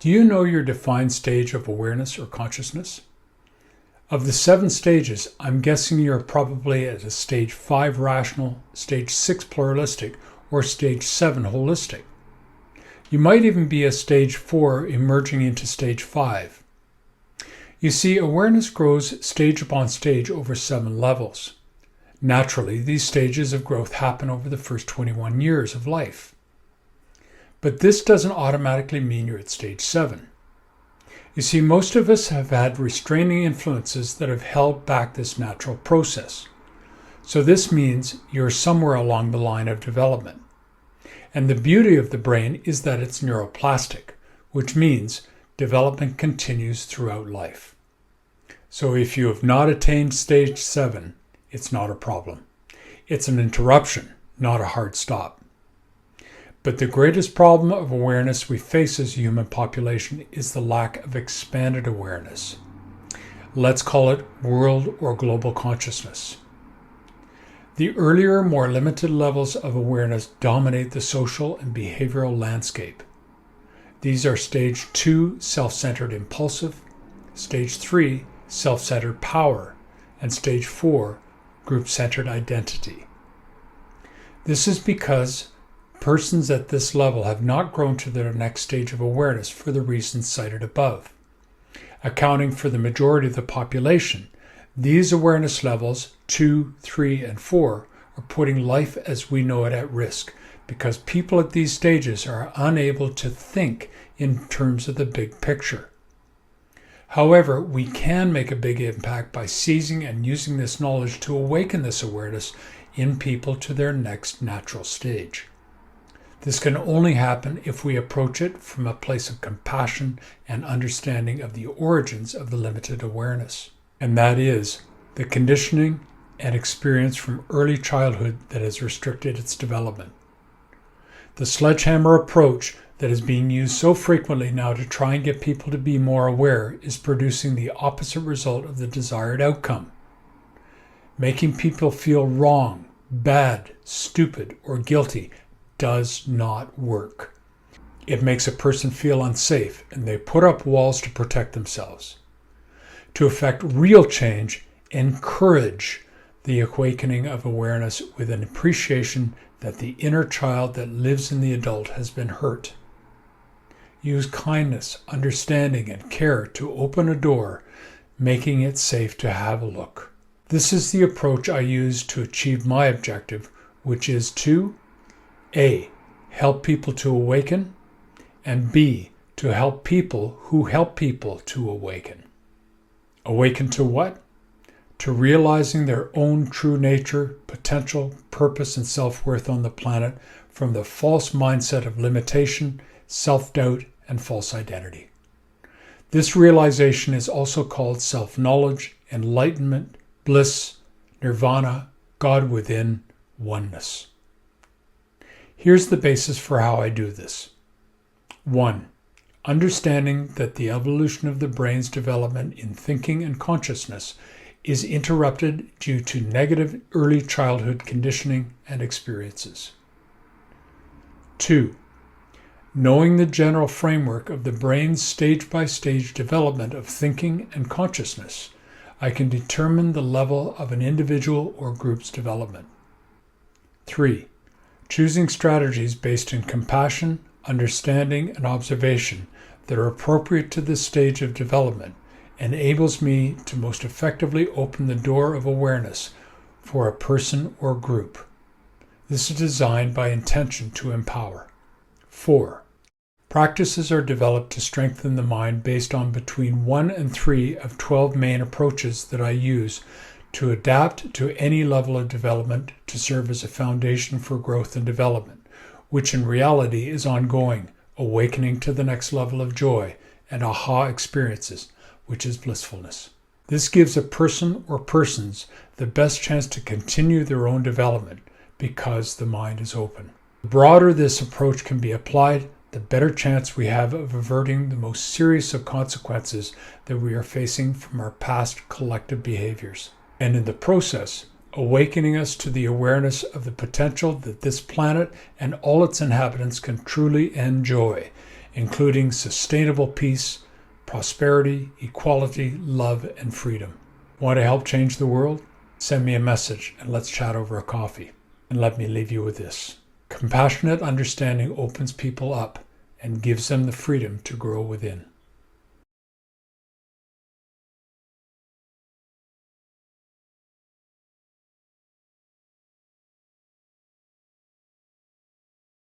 Do you know your defined stage of awareness or consciousness? Of the 7 stages, I'm guessing you're probably at a stage 5 rational, stage 6 pluralistic, or stage 7 holistic. You might even be a stage 4 emerging into stage 5. You see, awareness grows stage upon stage over 7 levels. Naturally, these stages of growth happen over the first 21 years of life. But this doesn't automatically mean you're at stage 7. You see, most of us have had restraining influences that have held back this natural process. So this means you're somewhere along the line of development. And the beauty of the brain is that it's neuroplastic, which means development continues throughout life. So if you have not attained stage 7, it's not a problem. It's an interruption, not a hard stop. But the greatest problem of awareness we face as a human population is the lack of expanded awareness. Let's call it world or global consciousness. The earlier, more limited levels of awareness dominate the social and behavioral landscape. These are stage 2, self-centered impulsive, stage 3, self-centered power, and stage 4, group-centered identity. This is because persons at this level have not grown to their next stage of awareness for the reasons cited above. Accounting for the majority of the population, these awareness levels, 2, 3, and 4, are putting life as we know it at risk because people at these stages are unable to think in terms of the big picture. However, we can make a big impact by seizing and using this knowledge to awaken this awareness in people to their next natural stage. This can only happen if we approach it from a place of compassion and understanding of the origins of the limited awareness. And that is the conditioning and experience from early childhood that has restricted its development. The sledgehammer approach that is being used so frequently now to try and get people to be more aware is producing the opposite result of the desired outcome. Making people feel wrong, bad, stupid, or guilty does not work. It makes a person feel unsafe, and they put up walls to protect themselves. To effect real change, encourage the awakening of awareness with an appreciation that the inner child that lives in the adult has been hurt. Use kindness, understanding, and care to open a door, making it safe to have a look. This is the approach I use to achieve my objective, which is to A. Help people to awaken, and B. To help people who help people to awaken. Awaken to what? To realizing their own true nature, potential, purpose, and self-worth on the planet from the false mindset of limitation, self-doubt, and false identity. This realization is also called self-knowledge, enlightenment, bliss, nirvana, God within, oneness. Here's the basis for how I do this. 1. Understanding that the evolution of the brain's development in thinking and consciousness is interrupted due to negative early childhood conditioning and experiences. 2. Knowing the general framework of the brain's stage-by-stage development of thinking and consciousness, I can determine the level of an individual or group's development. 3. Choosing strategies based in compassion, understanding, and observation that are appropriate to this stage of development enables me to most effectively open the door of awareness for a person or group. This is designed by intention to empower. 4. Practices are developed to strengthen the mind based on between 1 and 3 of 12 main approaches that I use to adapt to any level of development to serve as a foundation for growth and development, which in reality is ongoing, awakening to the next level of joy and aha experiences, which is blissfulness. This gives a person or persons the best chance to continue their own development because the mind is open. The broader this approach can be applied, the better chance we have of averting the most serious of consequences that we are facing from our past collective behaviors. And in the process, awakening us to the awareness of the potential that this planet and all its inhabitants can truly enjoy, including sustainable peace, prosperity, equality, love, and freedom. Want to help change the world? Send me a message and let's chat over a coffee. And let me leave you with this. Compassionate understanding opens people up and gives them the freedom to grow within.